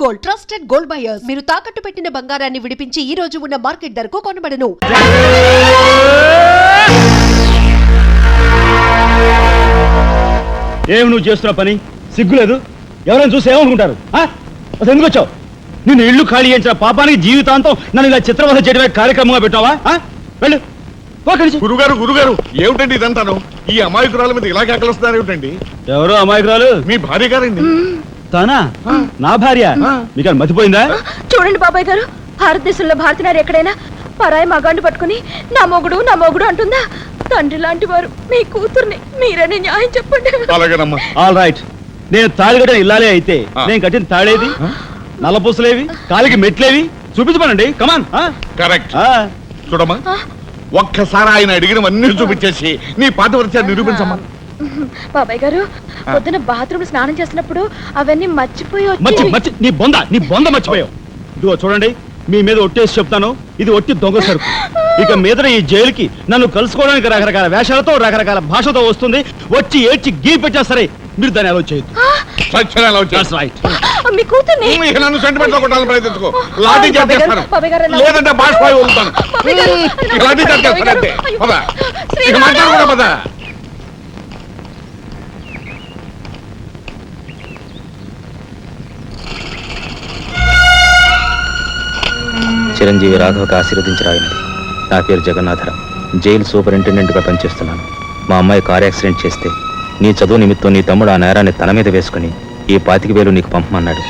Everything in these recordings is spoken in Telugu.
Gold, trusted gold buyers. మీరు తాకట్టు పెట్టిన బంగారాన్ని విడిపించి ఈ రోజు ఉన్న మార్కెట్ ధరకు కొనబడను. ఏమి నువ్వు చేస్తున్న పని సిగ్గులేదు? ఎవరైనా చూసి ఏమనుకుంటారు? అసలు ఎందుకు వచ్చావు? నిన్ను ఇల్లు ఖాళీ చేయించిన పాపానికి జీవితాంతం నన్ను ఇలా చిత్రవధ చేయడమే కార్యక్రమంగా పెట్టావా? వెళ్ళు. గురుగారు గురుగారు ఏమిటండి ఇదంతాను? ఈ అమాయకురాల మీద ఇలా కేకలుస్తున్నారు ఏమిటండి? ఎవరు అమాయకురాలు? మీ భార్య గారండి. తానా? నా భార్య? మీకు మతిపోయిందా? చూడండి బాబాయ్ గారు, భారతదేశంలో భారతీయులు ఎక్కడైనా పరాయి మగాండు పట్టుకుని నా మొగుడు అంటుందా? తండ్రి లాంటి వారు మీ కూతుర్ని మీరని న్యాయం చెప్పండి. అలాగేనమ్మా. All right. నేను తాళి కట్టిన ఇల్లాలే అయితే నేను కట్టిన తాళేది, నల్లపూసలేవి, కాలికి మెట్లేవి చూపించమనండి. కమాన్. కరెక్ట్. చూడమ్మా, ఒక్కసారి ఆయన అడిగినవన్నీ చూపించేసి నీ పాతివ్రత్యాన్ని నిరూపించమ్మా. బాబాయ్ గారు, పొద్దున బాత్రూమ్ స్నానం చేసినప్పుడు అవన్నీ మర్చిపోయి నీ బొంద మర్చిపోయావు. ఇదిగో చూడండి, మీ మీద ఒట్టేసి చెప్తాను, ఇది ఒట్టి దొంగ సరుకు. ఇక మీద ఈ జైలుకి నన్ను కలుసుకోవడానికి రకరకాల వేషాలతో రకరకాల భాషతో వస్తుంది. వచ్చి ఏడ్చి గీ పెట్టా సరే మీరు దాన్ని అలౌ చేయొద్దు. మీ కూతుర్ని నన్ను సెంటిమెంట్ కొట్టాలని ప్రయత్నించుకో. లాఠీ చేస్తాను, లేదంటే బాష్పాయి వదులుతాను. లాఠీ చేస్తానంటే మాట్లాడకూడదు పద. చిరంజీవి రాఘవకు ఆశీర్వదించరాయినది. నా పేరు జగన్నాథరావు, జైలు సూపరింటెండెంట్గా పనిచేస్తున్నాను. మా అమ్మాయి కార్ యాక్సిడెంట్ చేస్తే నీ చదువు నిమిత్తం నీ తమ్ముడు ఆ నేరాన్ని తన మీద వేసుకుని ఈ 25,000 నీకు పంపమన్నాడు.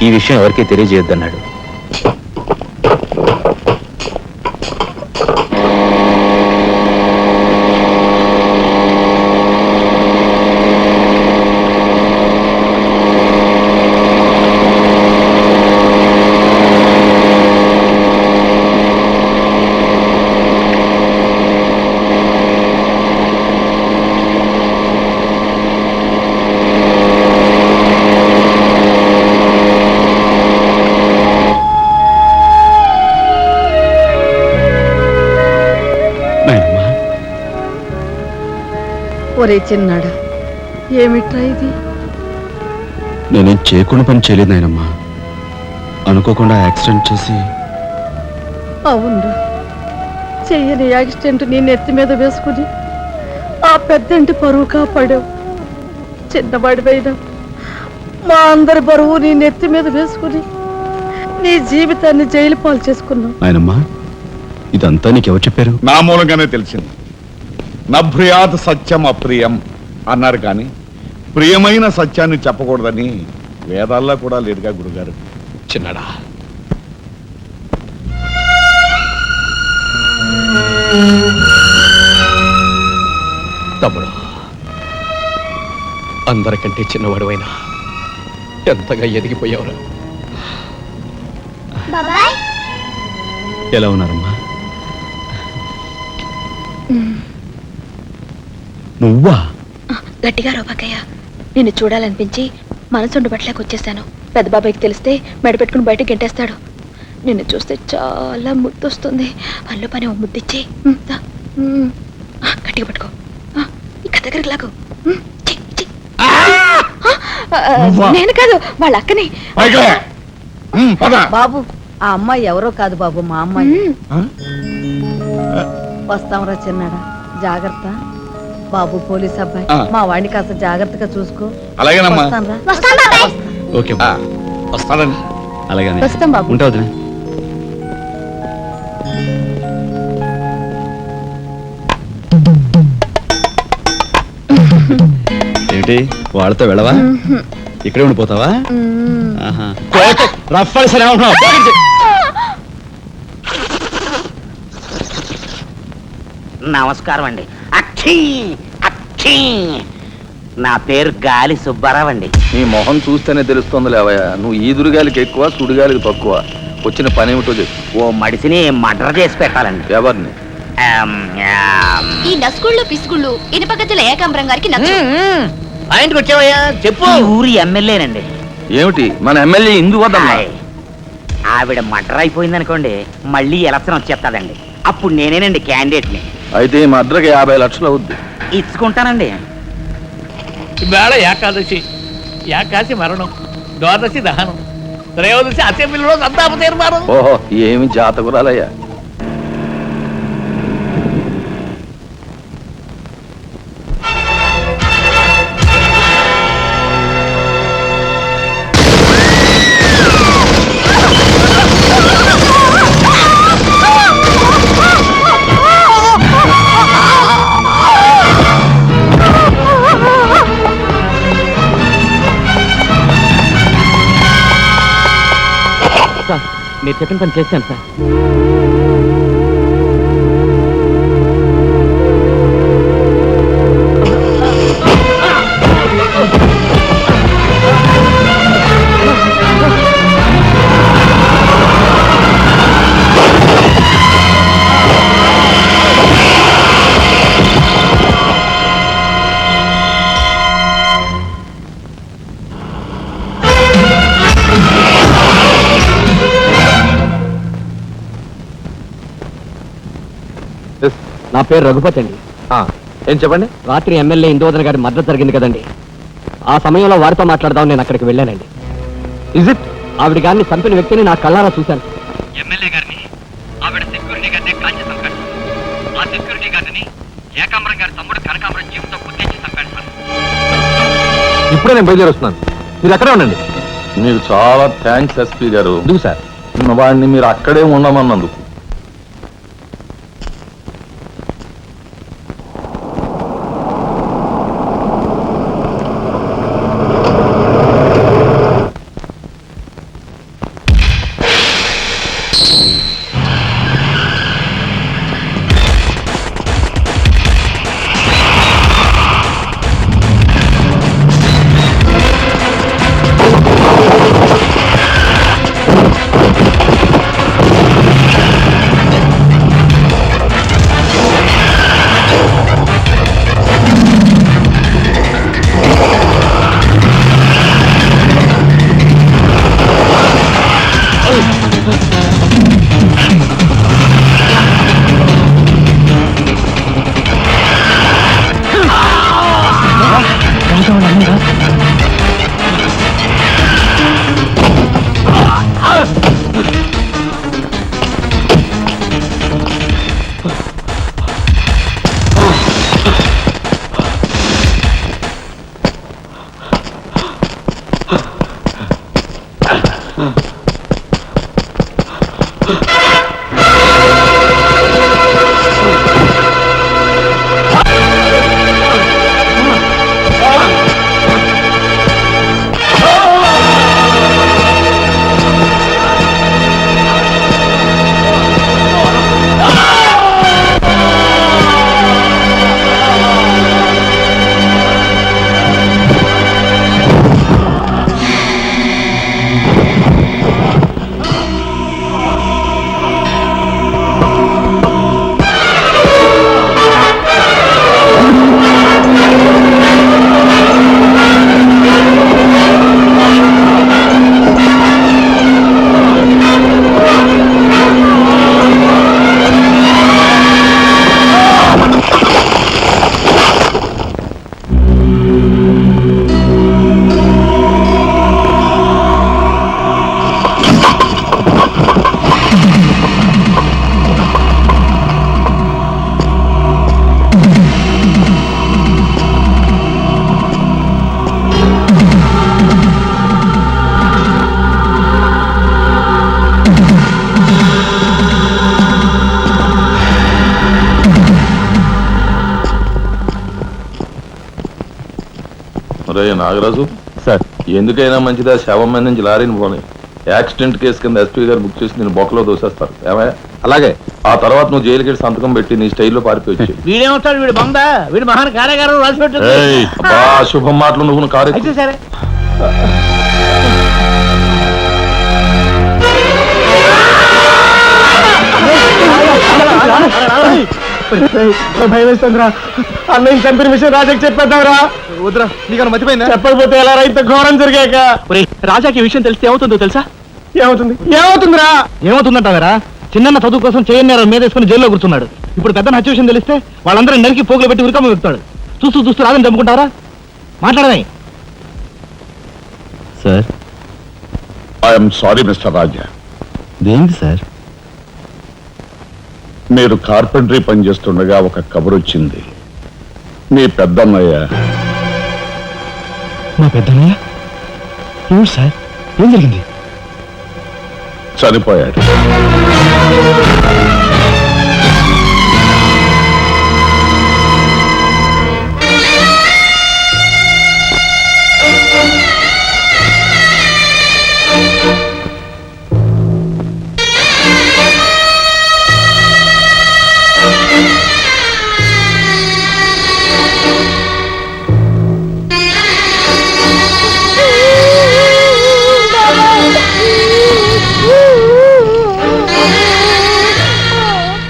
ఈ విషయం ఎవరికీ తెలియజేయొద్దన్నాడు. ఒరే చిన్నాడా, ఏమిట్రా ఇది? నేనేం చేయకుండా పని చేయలేదు నాయనమ్మా. అనుకోకుండా యాక్సిడెంట్ చేసి. అవును, చెయ్యని యాక్సిడెంట్ నీ నెత్తి మీద వేసుకుని ఆ పెద్దంటి పరువు కాపాడావు. చిన్నవాడివైనా మా అందరి బరువు నీ నెత్తి మీద వేసుకుని నీ జీవితాన్ని జైలు పాలు చేసుకున్నావు. నాయనమ్మా, ఇదంతా నీకెవరు చెప్పారు? నా మూలంగానే తెలిసింది. నభ్రియాత్ సత్యం అప్రియం అన్నారు, కానీ ప్రియమైన సత్యాన్ని చెప్పకూడదని వేదాల్లో కూడా లేదుగా గురుగారు. చిన్నడా, తమ్ముడు, అందరికంటే చిన్నవాడువైనా ఎంతగా ఎదిగిపోయావురా. ఎలా ఉన్నారమ్మా? నువ్వా? గట్టిగా రోబాకయ్య, నిన్ను చూడాలనిపించి మనసుండి బట్టలేక వచ్చేసాను. పెద్ద బాబాయ్కి తెలిస్తే మెడ పెట్టుకుని బయటకు గెంటేస్తాడు. నిన్ను చూస్తే చాలా ముద్దొస్తుంది. పళ్ళు పని ముద్దిచ్చి గట్టిగా పట్టుకో. ఇక దగ్గరికి లాగు. నేను కాదు, వాళ్ళ అక్కని. బాబు, ఆ అమ్మాయి ఎవరో కాదు బాబు, మా అమ్మాయి. వస్తాంరా చిన్నాడా, జాగ్రత్త. బాబు పోలీస్ అబ్బాయి, మా వాడిని కాస్త జాగ్రత్తగా చూసుకో. అలాగేనమ్మా. ఓకే, వస్తానండి. అలాగే వస్తాం బాబు. ఉంటావు. ఏంటి వాళ్ళతో వెళ్ళవా? ఇక్కడే ఉండిపోతావా? రఫ్ సరే ఏమంటున్నావు? నమస్కారం అండి. అక్షీ అక్షీ, నా పేరు గాలి సుబ్బారావు అండి. నీ మొహం చూస్తేనే తెలుస్తుంది లేవయ్యా, నువ్వు ఈదురుగాలికి ఎక్కువ సుడిగాలికి తక్కువ. వచ్చిన పని ఏమిటో చెప్పు. ఓ మడిసిని మర్డర్ చేసి పెట్టాలండి. ఎవరిని? ఈ నస్కుళ్ళు పిసుకుళ్ళు ఇనుపగజ్జల ఏకాంబరం గారికి నచ్చు. ఆయనకు వచ్చావయ్యా, చెప్పు. ఊరి ఎమ్మెల్యేనండి. ఏమిటి మన ఎమ్మెల్యే ఇందు వద్దమ్మా? ఆవిడ మర్డర్ అయిపోయింది అనుకోండి, మళ్ళీ ఎలక్షన్ వచ్చేస్తాదండి. అప్పుడు నేనేనండి క్యాండిడేట్ని. అయితే ఈ మద్రకి 50 లక్షలు అవుద్ది. ఇచ్చుకుంటానండి. ఇవాళ ఏకాదశి, ఏకాశి మరణం, ద్వాదశి దహనం. త్రయోదశి అసెంబ్లీలో సంతాప తీర్మానం. ఓహో ఏమి జాతకురాలయ్యా. మీరు చెప్పిన పని చేశాను సార్. నా పేరు రఘుపతి అండి. ఏం చెప్పండి. రాత్రి ఎమ్మెల్యే ఇందోదర్ గారి మద్దతు జరిగింది కదండి. ఆ సమయంలో వారితో మాట్లాడదాం నేను అక్కడికి వెళ్ళానండి. Is it? ఆవిడ గారిని చంపిన వ్యక్తిని నా కళ్ళారా చూశాను. ఎమ్మెల్యే గారిని ఆవిడ సెక్యూరిటీ గారిని కాల్చి చంపాడు. ఆ సెక్యూరిటీ గారిని ఏకాంబరం గారి తమ్ముడు కనకాంబరం జీవితం గుర్తించి చంపాడు సార్. ఇప్పుడే నేను బయలుదేరుస్తున్నాను. మీరు అక్కడే ఉండండి. మీకు చాలా థ్యాంక్స్ ఎస్పీ గారు. ఎందుకు సార్? వాడిని మీరు అక్కడే ఉండమన్నందుకు. నాగరాజు సార్, ఎందుకైనా మంచిదా శవం మీద నుంచి లారీని పోనీ. యాక్సిడెంట్ కేసు కింద ఎస్పీ గారు బుక్ చేసి నేను బొక్కలో దోసేస్తారు. ఏమయ్యా? అలాగే. ఆ తర్వాత నువ్వు జైలుకి వెళ్ళి సంతకం పెట్టి నీ స్టైల్లో పారిపోయి. వీడేమవుతాడు? వీడు బొంద. వీడు మహాన్ కార్యగారం రాసి పెట్టు. శుభం మాటలు నువ్వు కారు. అయితే సరే. భయం వేస్తుందిరా. అన్నయ్య చంపిన విషయం రాజాకి చెప్పేద్దాంరా. వద్దురా, నీకన్నా మర్చిపోయిందా? చెప్పకపోతే ఎలా ఇంత ఘోరం జరిగాక. రాజాకి ఈ విషయం తెలిస్తే ఏమవుతుందో తెలుసా? ఏమవుతుందిరా? ఏమవుతుందంటారా? చిన్న చదువు కోసం చేయన్నారు మీద వేసుకుని జైల్లో కూర్చున్నాడు. ఇప్పుడు పెద్ద హత్య విషయం తెలిస్తే వాళ్ళందరూ నరికి పోగులు పెట్టి ఉరికమ్మ వెళ్తాడు. చూస్తూ రాదని చంపుకుంటారా? మాట్లాడదాయి ఆ ఐఎమ్ సారీ మిస్టర్ రాజా. దేనికి సార్? మీరు కార్పెంటరీ పనిచేస్తుండగా ఒక కబురు వచ్చింది. మీ పెద్దన్నయ్య మా పెద్దన్నయ్య ఏమిటి సార్? ఏం జరిగింది? చనిపోయాడు.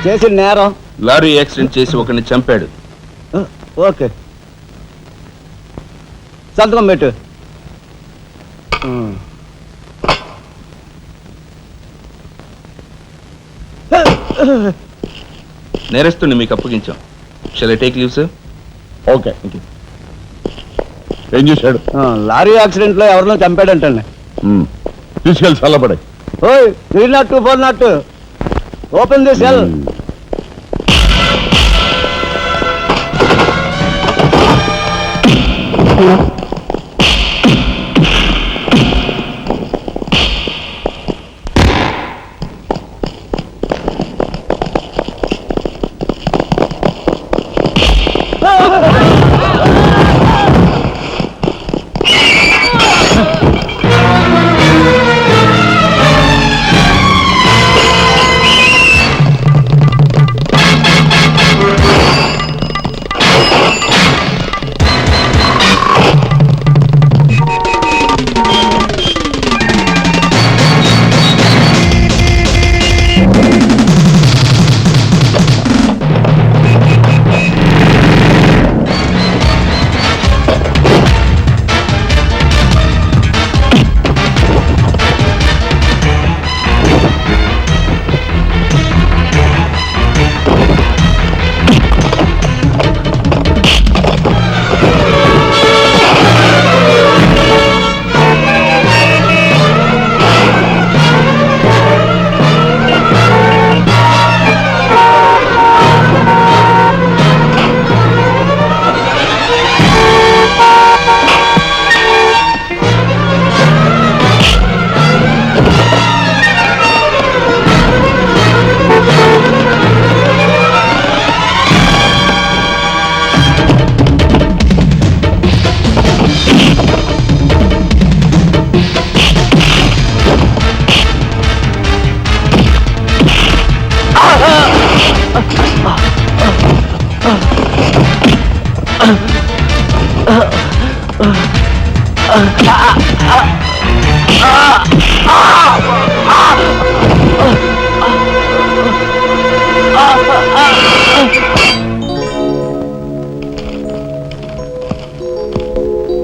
చేసిన నేరం. లారీ యాక్సిడెంట్ చేసి ఒకరిని చంపాడు. ఓకే, సంతకం పెట్టు. నేరస్తుని మీకు అప్పగించాం. Shall I take leave sir? Okay. ఏం చేశాడు? లారీ యాక్సిడెంట్ లో ఎవరినో చంపాడంటండి. తీసుకెళ్ళి చల్లబడే. ఓయ్ 302 402 open the cell.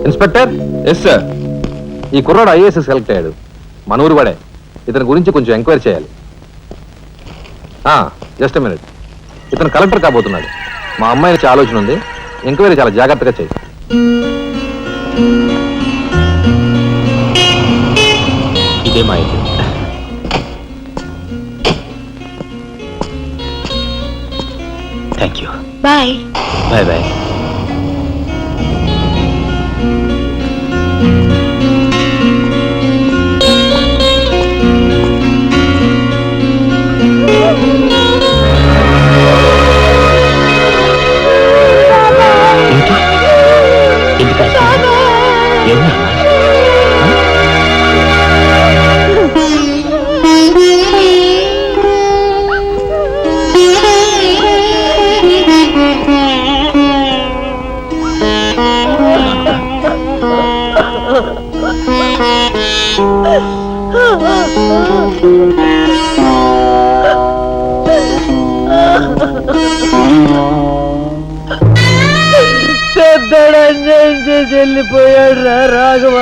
Inspector. Yes sir. ఈ కుర్రాడు ఐఏఎస్ సెలెక్ట్ అయ్యాడు. మన ఊరు వాడే. ఇతని గురించి కొంచెం ఎంక్వైరీ చేయాలి. Just minute. ఇతను కలెక్టర్ కాబోతున్నాడు. మా అమ్మాయి నుంచి ఆలోచన ఉంది. ఎంక్వైరీ చాలా జాగ్రత్తగా చేయి. ఇదే మా ఇంటి. Thank you. Bye. Bye bye. వెళ్ళిపోయాడు రా రాఘవ.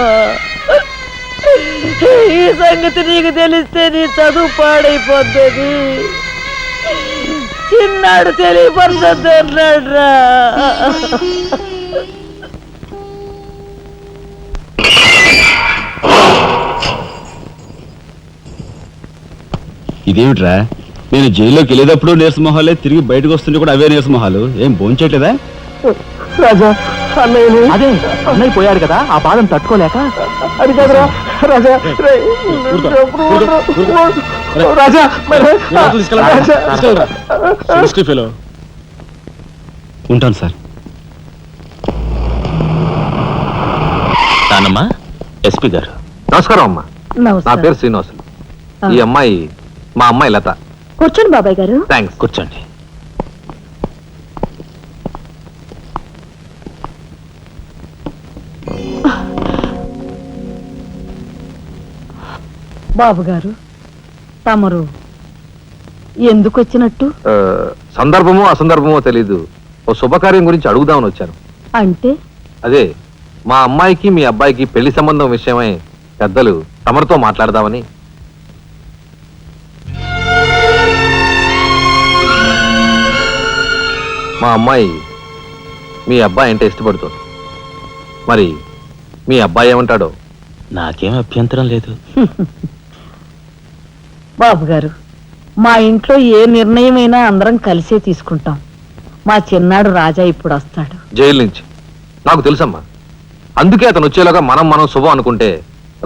ఈ సంగతి నీకు తెలిస్తే నీ చదువు పాడైపోతుంది. చిన్నాడు తెలియపరచొద్దు అన్నాడు రా. ఇదేమిట్రా, నేను జైల్లోకి వెళ్ళేటప్పుడు నీరసమొహాలే, తిరిగి బయటకు వస్తుంటే కూడా అవే నీరసమొహాలు. ఏం భోంచేయట్లేదా? రాజా అన్నయ్యని అదే అన్నయ్య పోయాడు కదా, ఆ బాధను తట్టుకోలేక అది కదరా రాజా. రాజా ఉంటాను సార్. నానమ్మా, ఎస్పీ గారు. నమస్కారం అమ్మా, నా పేరు శ్రీనివాసులు. ఈ అమ్మాయి మా అమ్మాయి లత. కూర్చోండి బాబాయ్ గారు. థ్యాంక్స్. కూర్చోండి. బాబు గారు, తమరు ఎందుకు వచ్చినట్టు? సందర్భమో అసందర్భమో తెలీదు, ఓ శుభకార్యం గురించి అడుగుదామని వచ్చాను. అంటే అదే మా అమ్మాయికి మీ అబ్బాయికి పెళ్లి సంబంధం విషయమై పెద్దలు తమరితో మాట్లాడదామని. మా అమ్మాయి మీ అబ్బాయి అంటే ఇష్టపడుతుంది. మరి మీ అబ్బాయి ఏమంటాడో? నాకేం అభ్యంతరం లేదు. బాబు గారు, మా ఇంట్లో ఏ నిర్ణయమైనా అందరం కలిసే తీసుకుంటాం. మా చిన్నాడు రాజా ఇప్పుడు వస్తాడు జైలు నుంచి. నాకు తెలుసమ్మా, అందుకే అతను వచ్చేలాగా మనం శుభం అనుకుంటే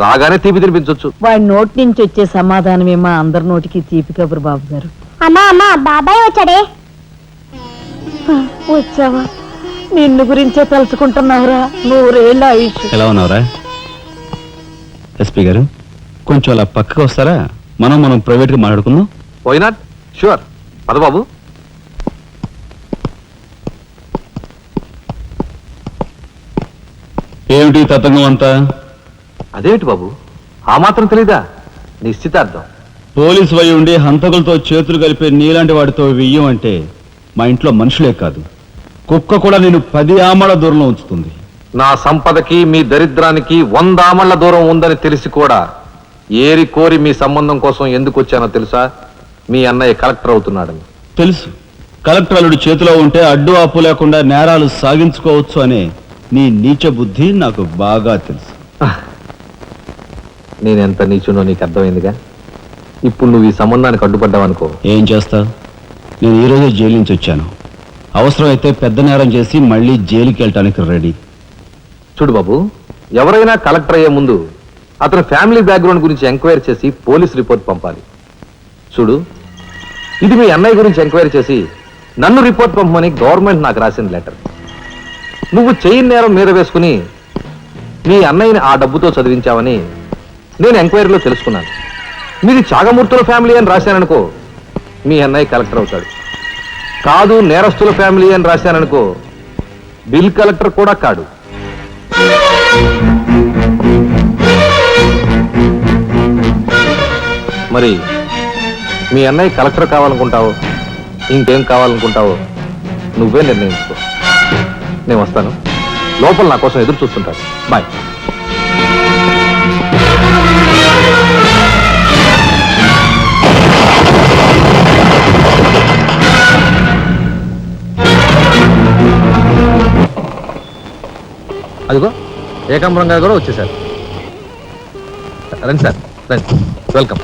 రాగానే తీపి తినిపించవచ్చు. వాడి నోటి నుంచి వచ్చే సమాధానమే మా అందరి నోటికి తీపి కబురు. బాబు గారు, అమ్మా బాబాయ్ వచ్చాడే. వచ్చావా? నిన్ను గురించే తలుచుకుంటున్నావురా. 100 ఏళ్ళ ఆయుష్. ఎలా ఉన్నావురా? ఎస్పీ గారు, కొంచెం అలా పక్కకు వస్తారా? మనం ప్రైవేట్గా మాట్లాడుకుందాం. Why not? షూర్. పద బాబు. ఏమిటి తతంగం అంతా? అదేమిటి బాబు, ఆ మాత్రం తెలీదా? నిశ్చితార్థం. పోలీసు వై ఉండి హంతకులతో చేతులు కలిపే నీలాంటి వాడితో వెయ్యం అంటే మా ఇంట్లో మనుషులే కాదు, కుక్క కూడా నేను 10 ఆమళ్ల దూరంలో ఉంచుతుంది. నా సంపదకి మీ దరిద్రానికి 100 ఆమళ్ల దూరం ఉందని తెలిసి కూడా ఏరి కోరి మీ సంబంధం కోసం ఎందుకు వచ్చానో తెలుసా? మీ అన్నయ్య కలెక్టర్ అవుతున్నాడని. తెలుసు. కలెక్టర్ అల్లుడు చేతిలో ఉంటే అడ్డు ఆపు లేకుండా నేరాలు సాగించుకోవచ్చు అనే నీ నీచ బుద్ధి నాకు బాగా తెలుసు. నేనెంత నీచునో నీకు అర్థమైందిగా. ఇప్పుడు నువ్వు ఈ సంబంధానికి అడ్డుపడ్డావనుకో, ఏం చేస్తావు? నేను ఈ రోజే జైలు నుంచి వచ్చాను. అవసరమైతే పెద్ద నేరం చేసి మళ్ళీ జైలుకి వెళ్ళటానికి రెడీ. చూడు బాబు, ఎవరైనా కలెక్టర్ అయ్యే ముందు అతని ఫ్యామిలీ బ్యాక్గ్రౌండ్ గురించి ఎంక్వైరీ చేసి పోలీస్ రిపోర్ట్ పంపాలి. చూడు, ఇది మీ అన్నయ్య గురించి ఎంక్వైరీ చేసి నన్ను రిపోర్ట్ పంపమని గవర్నమెంట్ నాకు రాసిన లెటర్. నువ్వు చెయ్యి నేరం మీద వేసుకుని మీ అన్నయ్యని ఆ డబ్బుతో చదివించావని నేను ఎంక్వైరీలో తెలుసుకున్నాను. మీది చాగమూర్తుల ఫ్యామిలీ అని రాశాననుకో, మీ అన్నయ్య కలెక్టర్ అవుతాడు. కాదు నేరస్తుల ఫ్యామిలీ అని రాశాననుకో, బిల్ కలెక్టర్ కూడా కాడు. మరి మీ అన్నయ్య కలెక్టర్ కావాలనుకుంటావో ఇంకేం కావాలనుకుంటావో నువ్వే నిర్ణయించుకో. నేను వస్తాను, లోపల నా కోసం ఎదురు చూస్తుంటాను. బాయ్. అదిగో ఏకాంబరం గారు కూడా వచ్చేసారు. రండి సార్, రండి. వెల్కమ్.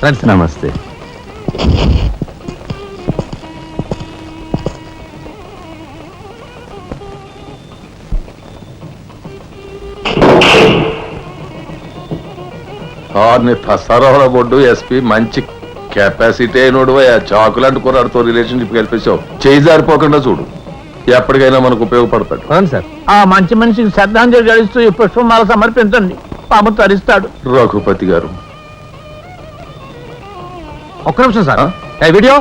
రండి సార్. నమస్తే. సరవర బొడ్డు ఎస్పీ మంచి కెపాసిటీ అయినోడు. చాకులాంటి కుర్రాడితో రిలేషన్షిప్ కలిపేసావు. చేయి జారిపోకుండా చూడు, ఎప్పటికైనా మనకు ఉపయోగపడతాడు. రండి సార్. ఆ మంచి మనిషికి శ్రద్ధాంజలి గడిస్తూ ఈ పుష్పమాల సమర్పించండి. పాము తరిస్తాడు. రఘుపతి గారు, ఒక్క నిమిషం సార్. Video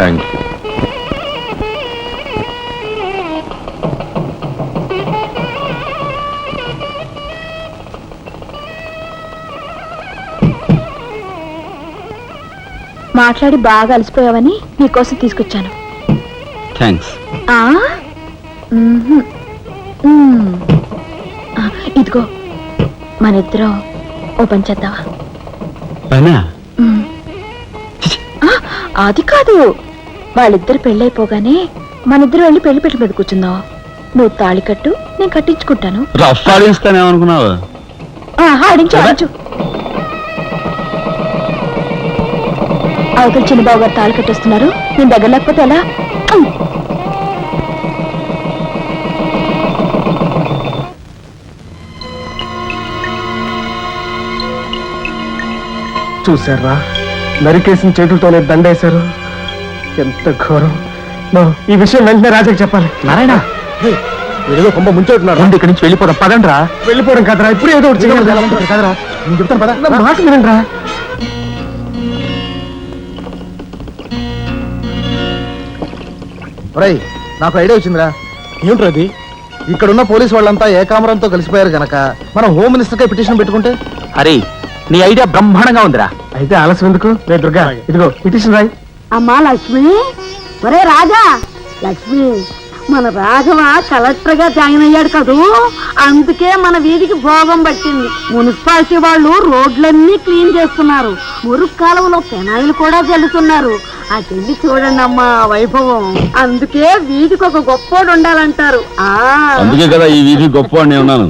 thank you. మాట్లాడి బాగా అలసిపోయావని నీకోసం తీసుకొచ్చాను. థ్యాంక్స్. ఇదిగో మన ఇద్దరం ఓ పని చేద్దామా? ఉమ్. ఆ, అది కాదు, వాళ్ళిద్దరు పెళ్ళైపోగానే మనిద్దరు వెళ్ళి పెళ్లి పెట్టు మీద కూర్చుందాం. నువ్వు తాళి కట్టు, నేను కట్టించుకుంటాను. రఫ్ ఆడిస్తానేమనుకున్నావు? ఆడించు ఆడించు. అవతల చిన్నబాబు గారు తాళి కట్టేస్తున్నారు, నేను దగ్గర లేకపోతే ఎలా? చూసారా, నరికేసిన చేతులతోనే దండేశారు. ఎంత ఘోరం. ఈ విషయం వెంటనే రాజాకి చెప్పాలి. నారాయణ, ఏదో కొంప ముంచెట్టున్నారు. ఇక్కడి నుంచి వెళ్ళిపోదాం, పదండి రా. వెళ్ళిపోవడం కదరా, ఇప్పుడు ఏదో ఒకటి చేయాలి కదరా. నేను చెప్తాను పద, నా మాట వినండి రా. నాకు ఐడియా వచ్చిందిరా. ఏమిట్రా అది? ఇక్కడున్న పోలీసు వాళ్ళంతా ఏకామరంతో కలిసిపోయారు గనక మనం హోమ్ మినిస్టర్ కే పిటిషన్ పెట్టుకుంటే. అరే, నీ ఐడియా బ్రహ్మాండంగా ఉందిరా. అయితే ఆలస్యం ఎందుకు? రే దుర్గా, ఇదిగో పిటిషన్ రాయి. అమ్మా లక్ష్మి, ఒరే రాజా, లక్ష్మి, మన రాఘవ కలెక్టర్ గా జాయిన్ అయ్యాడు కదూ, అందుకే మన వీధికి భోగం పట్టింది. మున్సిపాలిటీ వాళ్ళు రోడ్లన్నీ క్లీన్ చేస్తున్నారు, మురుగు కాలువలో పెనాయిలు కూడా చల్లుతున్నారు. అటెళ్ళి చూడండి అమ్మా వైభవం. అందుకే వీధికి ఒక గొప్పోడు ఉండాలంటారు. అందుకే కదా ఈ వీధి గొప్ప ఉన్నాను.